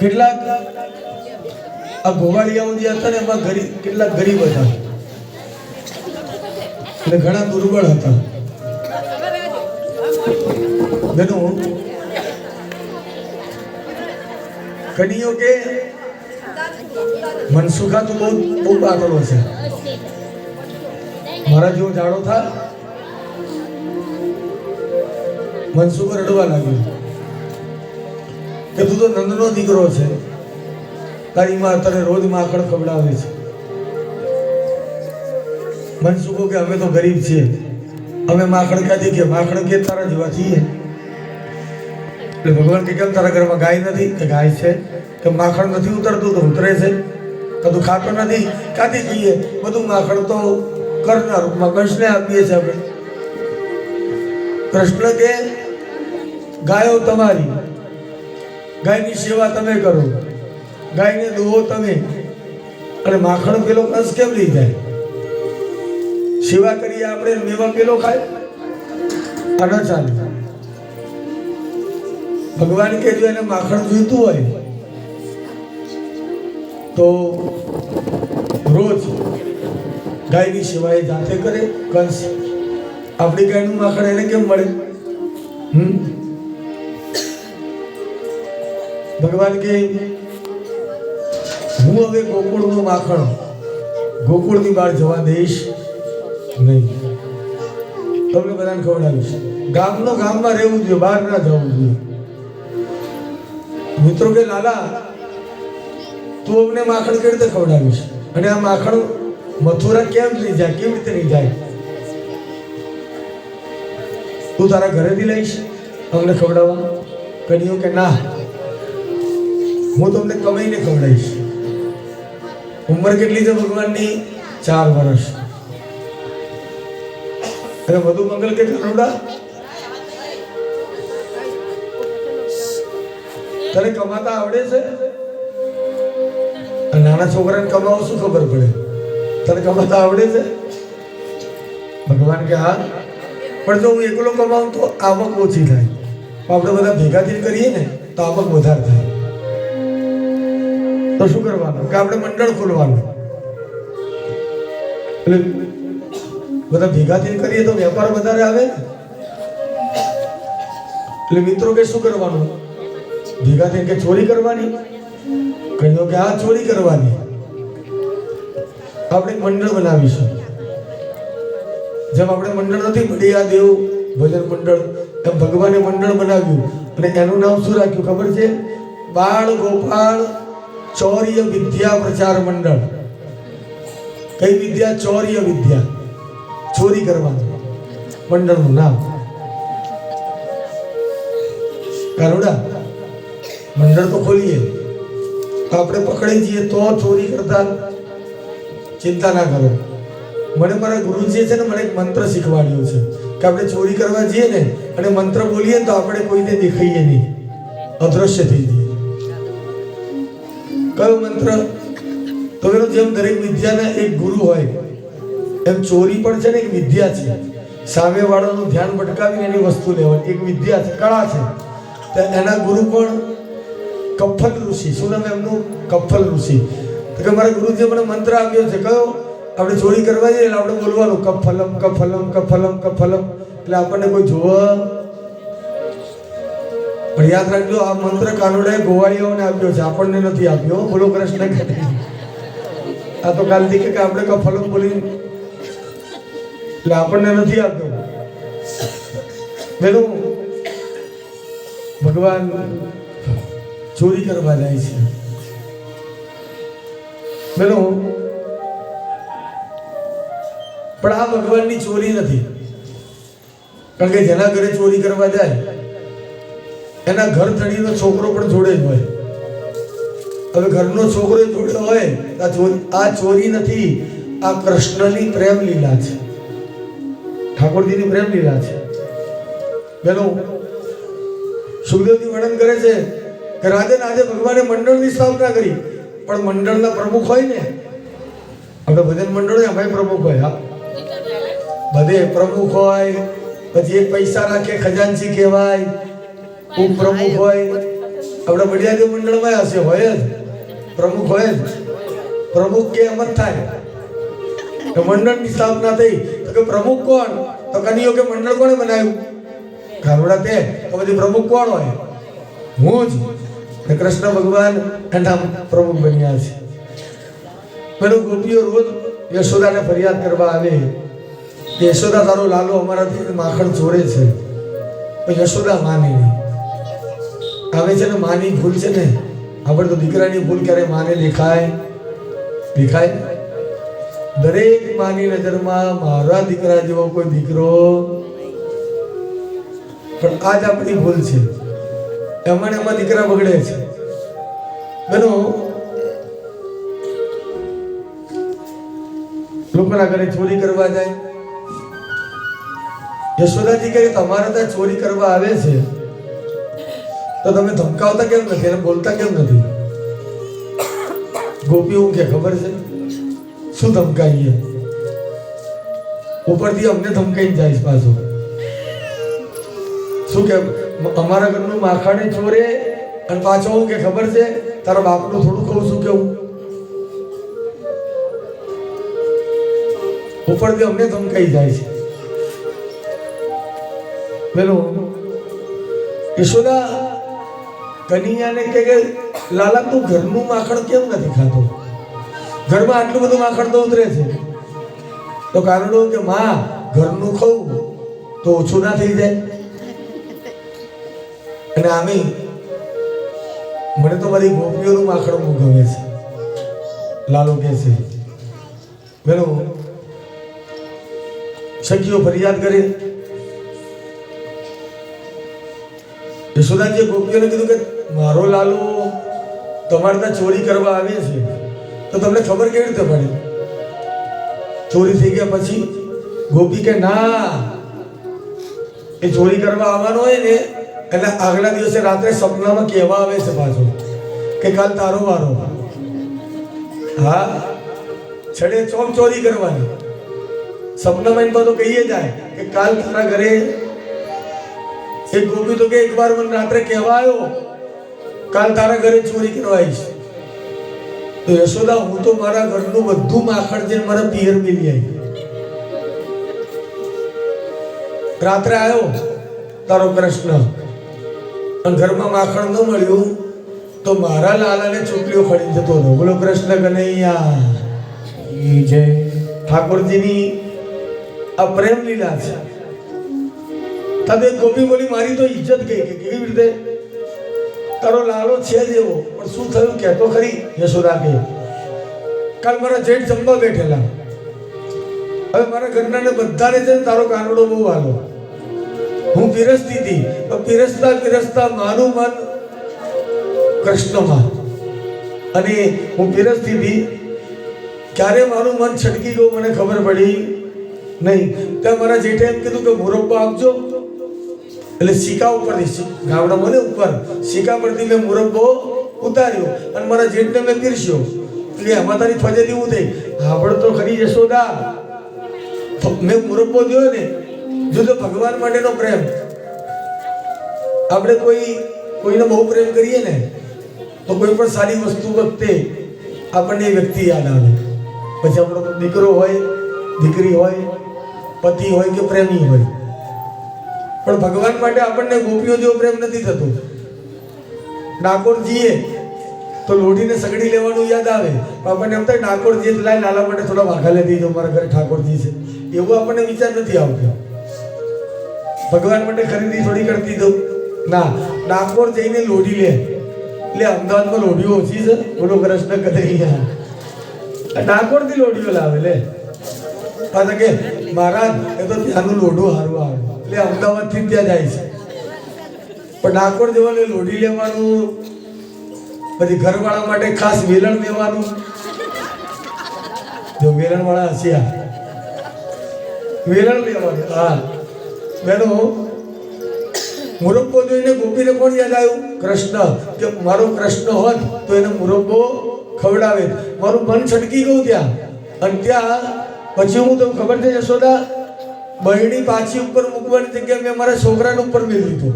કેટલાક આ ગોવાળિયાઓ જે હતા ને એમાં કેટલાક ગરીબ હતા અને ઘણા દુર્બળ હતા. બહેનો કનીઓ કે મનસુખા તો બહુ પાતળો છે, મારા જેવો જાડો થા. મનસુખ રડવા લાગ્યો કે તું તો નંદનો દીકરો છે, તારી માં તને રોજ માખણ ખવડાવે છે. મનસુખો કે અમે તો ગરીબ છીએ, અમે માખણ ક્યાંથી કે માખણ કે તારા જેવા છીએ. એટલે ભગવાન કે કેમ તારા ઘરમાં ગાય નથી? કે ગાય છે. કે માખણ નથી ઉતરતું? તો ઉતરે છે. કદું ખાતો નથી, ક્યાંથી કહીએ? બધું માખણ તો કરના રૂપમાં કંસને આપીએ છીએ આપણે. કૃષ્ણ કે ગાયો તમારી, ગાયની સેવા તમે કરો, ગાયને દોહો તમે, અને માખણ પેલો કંસ કેમ લઈ જાય? સેવા કરીએ આપણે, મેવા પેલો ખાય? આ ન ચાલે. ભગવાન કે જો એને માખણ જોઈતું હોય તો રોજ ગાયની સેવા એ જાતે કરે. કંસ આપણી ગાયનું માખણ એને કેમ મળે? ભગવાન કે હું હવે ગોકુળનું માખણ ગોકુળની બહાર જવા દઈશ નહીં, તમને બધાને ખવડાવીશ. ગામમાં રહેવું જોઈએ, બહાર ના જવું જોઈએ. મિત્રો કે લાલા તું અમને માખણ કેવી રીતે ખવડાવીશ? અને આ માખણ મથુરા કેમ લઈ જાય? કેવી રીતે લઈ જાય? તું તારા ઘરેથી લઈશ અમને ખવડાવવા? કનીઓ કે ના, હું તમને કમાઈને ખવડાવીશ. ઉંમર કેટલી છે ભગવાનની? 4 વર્ષ. અને વધુ મંગલ કે કરુણા તને કમાતા આવડે છે? નાના છોકરાને કમાવો શું ખબર પડે? તને કમાતા આવડે છે? ભગવાન કે હા, પણ જો હું એકલો કમાઉં તો આવક ઓછી થાય. આપણે બધા ભેગાથી કરીએ ને તો આવક વધારે થાય. તો શું કરવાનું? કે આપણે મંડળ ખોલવાનું. એટલે બધા ભેગાથી કરીએ તો વેપાર વધારે આવે ને. એટલે મિત્રો કે શું કરવાનું? ભેગા થઈને કે ચોરી કરવાની? કહ્યું કે આ ચોરી કરવાની. આપણે મંડળ બનાવીશું. જેમ આપણે મંડળ નથી મળ્યા દેવ ભજન મંડળ, એમ ભગવાને મંડળ બનાવ્યું. અને એનું નામ શું રાખ્યું ખબર છે? બાળ ગોપાળ ચૌર્ય વિદ્યા પ્રચાર મંડળ. કઈ વિદ્યા? ચૌર્ય વિદ્યા, ચોરી કરવાનું મંડળનું નામ. કારુડા મંડળ તો ખોલીએ, આપણે પકડી જઈએ તો ચોરી કરતા ચિંતા ના કરો. મને મારા ગુરુજીએ છે ને મને એક મંત્ર શીખવાડ્યો છે કે આપણે ચોરી કરવા જઈએ ને અને મંત્ર બોલીએ તો આપણે કોઈને દેખાઈએ નહીં, અદ્રશ્ય થઈ જઈએ. કયો મંત્ર? તો એનો જેમ દરેક વિદ્યાના એક ગુરુ હોય એમ ચોરી પણ છે ને એક વિદ્યા છે. સામે વાળાનું ધ્યાન ભટકાવીને એની વસ્તુ લેવાની એક વિદ્યા છે, કળા છે. તો એના ગુરુ પણ કફલ ઋષિ. શું નામ એમનું? કફલ ઋષિ. તો કે મારા ગુરુજીએ મને મંત્ર આપ્યો છે. કયો? આપણે ચોરી કરવા જઈએ એટલે આપણે બોલવાનું કફલમ કફલમ કફલમ કફલમ. એટલે આપણને કોઈ જોવે. પણ યાદ રાખજો, આ મંત્ર કાનુડાએ ગોવાળીઓને આપ્યો છે, આપણને નથી આપ્યો. બોલો કૃષ્ણ. આ તો કાલથી કે આપણે કફલમ બોલી એટલે આપણને નથી આપ્યો. બેનું ભગવાન ચોરી કરવા જાય છે. બેનો પણ આ ભગવાનની ચોરી નથી. કારણ કે જેના ઘરે ચોરી કરવા જાય એના ઘર ધણીનો છોકરો પણ જોડે જ હોય. હવે ઘરનો છોકરો જોડે હોય આ ચોરી નથી, આ કૃષ્ણની પ્રેમ લીલા છે, ઠાકોરજીની પ્રેમ લીલા છે. બેનો સુખદેવજી વર્ણન કરે છે કે રાજન આજે ભગવાને મંડળની સ્થાપના કરી, પણ મંડળના પ્રમુખ હોય ને, આપણે ભજન મંડળ હોય એમાં પ્રમુખ હોય. હા, બધે પ્રમુખ હોય, પછી એક પૈસા રાખે ખજાનચી કહેવાય, ઉપપ્રમુખ હોય, આપણા બળિયાદેવ મંડળમાં હશે, હોય જ, પ્રમુખ હોય જ. પ્રમુખ કે એમ જ થાય કે મંડળની સ્થાપના થઈ તો કે પ્રમુખ કોણ? તો કનીઓ કે મંડળ કોણે બનાવ્યું? ખારોડા તે. તો પછી પ્રમુખ કોણ હોય? હું જ. કૃષ્ણ ભગવાન એના પ્રમુખ બન્યા છે. પેલું ગોપીઓ રોજ યશોદાને ફરિયાદ કરવા આવે કે યશોદા તારો લાલો અમારાથી માખણ ચોરે છે, પણ યશોદા માને નહીં. આવે છે ને માની ભૂલ છે ને, આપણે તો દીકરાની ભૂલ ક્યારે માને દેખાય? દરેક માની નજરમાં મારા દીકરા જેવો કોઈ દીકરો, પણ આજ આપણી ભૂલ છે. એમાં દીકરા બગડે છે. બનો લોકોના ઘરે ચોરી કરવા જાય. યશોદાજી કહે તમારે ત્યાં ચોરી કરવા આવે છે તો તમે ધમકાવતા કેમ નથી, એને બોલતા કેમ નથી? ગોપી હું કે ખબર છે શું ધમકાઈએ? ઉપરથી અમને ધમકાઈને જાય પાછો. શું કે અમારા ઘરનું માખણ ચોરે અને પાછો હું કે ખબર છે તારા બાપનું થોડું કહું છું કેવું? ઉપરથી અમને ધમકાઈ જાય છે. પેલો યશોદા કનૈયાને કે લાલા તું ઘરનું માખણ કેમ નથી ખાતો? ઘરમાં આટલું બધું માખણ તો ઉતરે છે. તો કારણો કે માં ઘરનું ખાવું તો ઓછું ના થઈ જાય. અને આમે મને તો મારી ગોપીઓનું માખણ બહુ ગમે છે. લાલો કે છે પેલો સખીઓ ફરિયાદ કરે. યશોદાજીએ ગોપીઓને કીધું કે મારો લાલો તમારે ત્યાં ચોરી કરવા આવે છે તો તમને ખબર કેવી રીતે પડે? ચોરી થઈ ગયા પછી ગોપી કે ના, એ ચોરી કરવા આવવાનો હોય ને એટલે આગલા દિવસે રાત્રે સપનામાં કહેવા આવે છે પાછો કે કાલ તારો વારો. હા, છડે ચોક ચોરી કરવાની. સપનામાં એમ તો કહીએ જાય કે કાલ તારા ઘરે એક ગોપી તો કે એકવાર મને રાત્રે કહેવા આવ્યો કાલ તારા ઘરે ચોરી કરવા આવીશ. તો યશોદા હું તો મારા ઘરનું બધું માખણ છે મારા પિયર મિલી આવી. રાત્રે આવ્યો તારો કૃષ્ણ અને ઘરમાં માખણ ન મળ્યું તો મારા લાલાને ચોટલીઓ ખડી જતો હતો. બોલો કૃષ્ણ કનૈયા જય. ઠાકોરજીની આ પ્રેમ લીલા છે. તને ગોપી બોલી મારી તો ઇજ્જત ગઈ કે કેવી રીતે? તારો લાલો છે જ એવો, પણ શું થયું કહેતો ખરી? યશોદા કે કાલ મારા જેઠ જમવા બેઠેલા, હવે મારા ઘરના બધાને છે તારો કાનડો બહુ વાલો. હું પીરસતી હતી, પીરસતા પીરસતા મારું મન કૃષ્ણમાં, અને હું પીરસતી હતી ક્યારે મારું મન છટકી ગયું મને ખબર પડી નહીં. ત્યાં મારા જેઠે એમ કીધું કે મુરબ્બો આપજો. એટલે સિક્કા ઉપરથી ગામડામાં ને ઉપર સિક્કા પરથી મેં મુરબ્બો ઉતાર્યો અને મારા જેઠને મેં પીરસ્યો. એટલે એમાં તારી ફજેતી હું થઈ હાબળ તો ખરી યશોદા. મેં મુરબ્બો જોયો ને, જો તો ભગવાન માટેનો પ્રેમ. આપણે કોઈને બહુ પ્રેમ કરીએ ને તો કોઈ પણ સારી વસ્તુ વખતે આપણને એ વ્યક્તિ યાદ આવે. પછી આપણો દીકરો હોય, દીકરી હોય, પતિ હોય કે પ્રેમી હોય, પણ ભગવાન માટે આપણને ગોપીઓ જેવો પ્રેમ નથી થતો. ડાકોરજીએ તો લોઢીને સગડી લેવાનું યાદ આવે, આપણને એમ થાય ડાકોરજી લાય લાલા માટે થોડા વાઘા લેતી દો, મારા ઘરે ઠાકોરજી છે, એવો આપણને વિચાર નથી આવતો. ભગવાન માટે ખરીદી થોડી કરતી દો ના, ડાકોર જઈને લોઢી લે. એટલે અમદાવાદમાં લોઢીઓ ઓછી છે. બોલો કૃષ્ણ કનૈયા. ડાકોરથી લોઢીઓ લાવે લે. પાછા કે મહારાજ એ તો ત્યાંનું લોઢું હારું આવે એટલે અમદાવાદથી ત્યાં જાય છે. પણ ડાકોર જવાનું લોઢી લેવાનું, પછી ઘરવાળા માટે ખાસ વેલણ લેવાનું. જો વેલણ વાળા હસ્યા, વેલણ લેવાનું. હા બેનો, મુરબ્બો જોઈને ગોપીને કોણ યાદ આવ્યું? કૃષ્ણ. કે મારો કૃષ્ણ હોત તો એને મુરબ્બો ખવડાવે. મારું મન છટકી ગયું ત્યાં. અને ત્યાં પછી હું તમને ખબર છે યશોદા, બહેણી પાછી ઉપર મૂકવાની જગ્યાએ મેં મારા છોકરાને ઉપર મેળવી દીધું.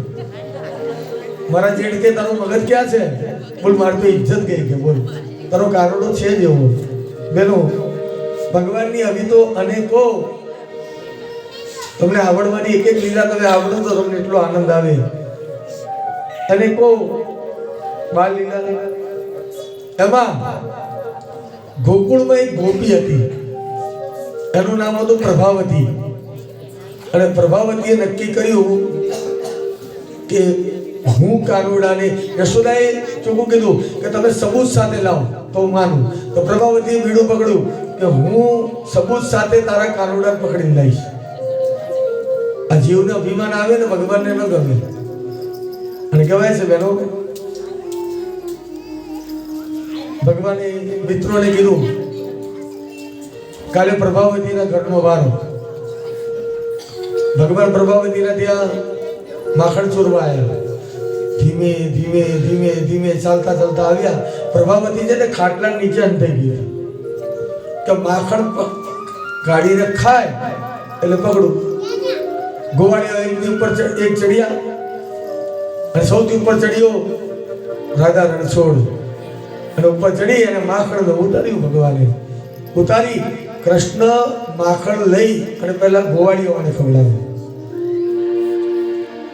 મારા જેઠ કે તારું મગજ ક્યાં છે? બોલ મારી તો ઇજ્જત ગઈ કે બોલ તારો કારોડો છે જ એવો. બેનો ભગવાનની આવી તો અનેકો તમને આવડવાની એક એક લીલા તમે આવડો તો તમને એટલો આનંદ આવે. અનેકો બાળ લીલા એમાં ગોકુળમાં એક ગોપી હતી, એનું નામ હતું પ્રભાવતી. અને પ્રભાવતીએ નક્કી કર્યું કે હું કાનુડાને, યશોદાએ ચોખ્ખું કીધું કે તમે સબૂત સાથે લાવો તો હું માનું. તો પ્રભાવતીએ બીડું પકડ્યું કે હું સબૂત સાથે તારા કાનુડા પકડીને લઈશ. આ જીવને અભિમાન આવે ને ભગવાનને ન ગમે. અને કહેવાય છે બહેનો, ભગવાને મિત્રોને કીધું કાલે પ્રભાવતીના ઘરનો વારો. ભગવાન પ્રભાવતીના ત્યાં માખણ ચોરવા આવ્યા. ધીમે ધીમે ધીમે ધીમે ચાલતા ચાલતા આવ્યા. પ્રભાવતી છે ને ખાટલા નીચે અંતાઈ ગઈ કે માખણ ગાડીને ખાય એટલે પકડું. ગોવાળિયા એકની ઉપર એક ચડ્યા અને સૌથી ઉપર ચડ્યો રાધા રણછોડ. અને ઉપર ચડી અને માખણ ઉતાર્યું. ભગવાને ઉતારી કૃષ્ણ માખણ લઈ અને પહેલા ગોવાળિયાઓને ખવડાવ્યું.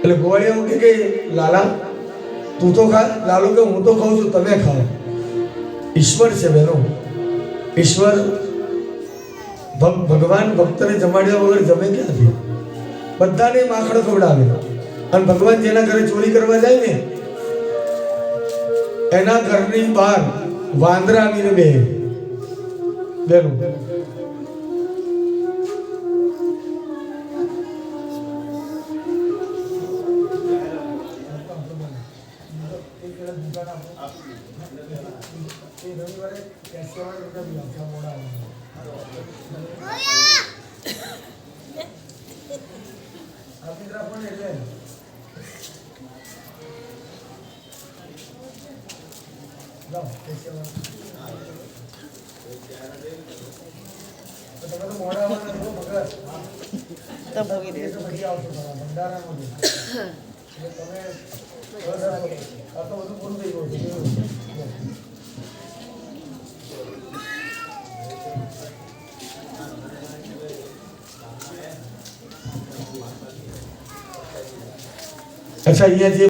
એટલે ગોવાળિયાઓ કે લાલા તું તો ખા. લાલુ કે હું તો ખાઉં છું, તમે ખાઓ. ઈશ્વર છે બહેનો, ઈશ્વર ભગવાન ભક્તને જમાડ્યા વગર જમે ક્યાંથી? બધાને માખણ ખવડાવે. અને ભગવાન જેના ઘરે ચોરી કરવા જાય ને એના ઘરની બહાર વાંદરા આવીને બે બેનું. અચ્છા, અહીંયા જે